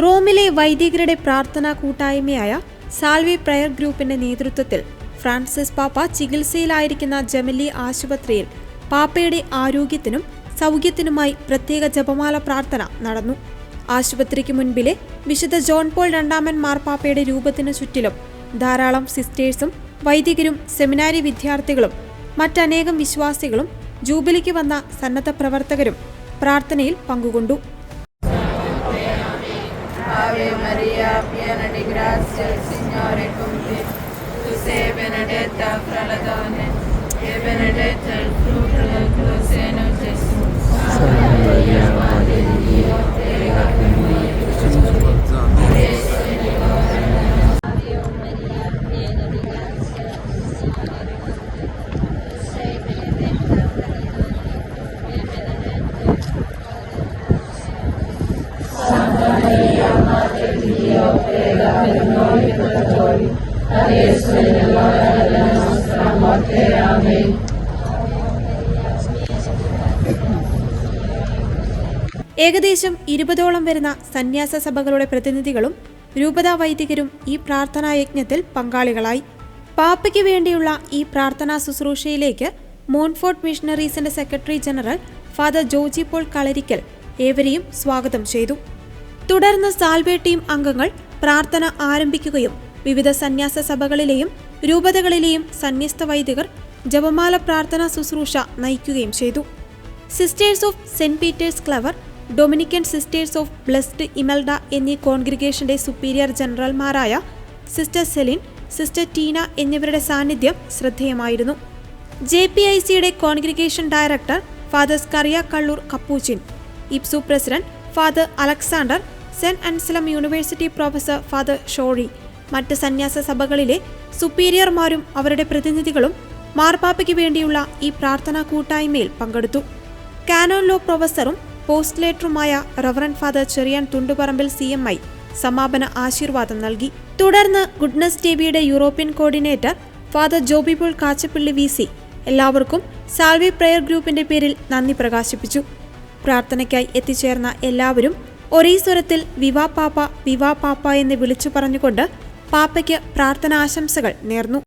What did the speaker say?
റോമിലെ വൈദികരുടെ പ്രാർത്ഥനാ കൂട്ടായ്മയായ സാൽവെ പ്രയർ ഗ്രൂപ്പിന്റെ നേതൃത്വത്തിൽ ഫ്രാൻസിസ് പാപ്പ ചികിത്സയിലായിരിക്കുന്ന ജെമലി ആശുപത്രിയിൽ പാപ്പയുടെ ആരോഗ്യത്തിനും സൗഖ്യത്തിനുമായി പ്രത്യേക ജപമാല പ്രാർത്ഥന നടന്നു. ആശുപത്രിക്ക് മുൻപിലെ വിശുദ്ധ ജോൺ പോൾ രണ്ടാമൻ മാർപ്പാപ്പയുടെ രൂപത്തിനു ചുറ്റിലും ധാരാളം സിസ്റ്റേഴ്സും വൈദികരും സെമിനാരി വിദ്യാർത്ഥികളും മറ്റനേകം വിശ്വാസികളും ജൂബിലിക്ക് വന്ന സന്നദ്ധ പ്രവർത്തകരും പ്രാർത്ഥനയിൽ പങ്കുകൊണ്ടു. Ave Maria, piena di grazia, il Signore è con te. Tu sei benedetta fra le donne, e benedetto il frutto del tuo seno, Gesù. Santa Maria, Madre di Dio, prega per noi peccatori, adesso e nell'ora della nostra morte. Ave Maria, piena di grazia, il Signore è con te. Tu sei benedetta fra le donne, e benedetto il frutto del tuo seno. Santa Maria, Madre di Dio, prega per noi peccatori, adesso e nell'ora della nostra morte. Amen. ഏകദേശം 20ഓളം വരുന്ന സന്യാസ സഭകളുടെ പ്രതിനിധികളും രൂപതാ വൈദികരും ഈ പ്രാർത്ഥനാ യജ്ഞത്തിൽ പങ്കാളികളായി. പാപ്പയ്ക്ക് വേണ്ടിയുള്ള ഈ പ്രാർത്ഥനാ ശുശ്രൂഷയിലേക്ക് മോൺഫോർട്ട് മിഷണറീസിന്റെ secretary general father Joji Paul Kalarickal ഏവരെയും സ്വാഗതം ചെയ്തു. തുടർന്ന് സാൽവെ ടീം അംഗങ്ങൾ പ്രാർത്ഥന ആരംഭിക്കുകയും വിവിധ സന്യാസ സഭകളിലെയും രൂപതകളിലെയും സന്യസ്ത വൈദികർ ജപമാല പ്രാർത്ഥനാ ശുശ്രൂഷ നയിക്കുകയും ചെയ്തു. Sisters of saint Peter's Claver, Dominican sisters of blessed Imelda എന്നീ കോൺഗ്രിഗേഷന്റെ സുപ്പീരിയർ ജനറൽമാരായ സിസ്റ്റർ സെലിൻ, സിസ്റ്റർ ടീന എന്നിവരുടെ സാന്നിധ്യം ശ്രദ്ധേയമായിരുന്നു. JPICയുടെ congregation director father Skariah Kallur Capuchin, ഇപ്സു president father Alexander, saint Anselm university professor father ഷോറി, മറ്റ് സന്യാസ സഭകളിലെ സുപ്പീരിയർമാരും അവരുടെ പ്രതിനിധികളും മാർപ്പാപ്പയ്ക്ക് വേണ്ടിയുള്ള ഈ പ്രാർത്ഥനാ കൂട്ടായ്മയിൽ പങ്കെടുത്തു. കാനോൻ ലോ പ്രൊഫസറും പോസ്റ്റ്ലേറ്ററുമായ reverend father Cherian Thunduparambil CMI സമാപന ആശീർവാദം നൽകി. തുടർന്ന് ഗുഡ്നസ് ടിവിയുടെ European coordinator father Joby Paul Kachappilly VC എല്ലാവർക്കും സാൽവെ പ്രയർ ഗ്രൂപ്പിന്റെ പേരിൽ നന്ദി പ്രകാശിപ്പിച്ചു. പ്രാർത്ഥനയ്ക്കായി എത്തിച്ചേർന്ന എല്ലാവരും ഒരേ സ്വരത്തിൽ വിവാ പാപ്പ എന്ന് വിളിച്ചു പറഞ്ഞുകൊണ്ട് പാപ്പയ്ക്ക് പ്രാർത്ഥനാശംസകൾ നേർന്നു.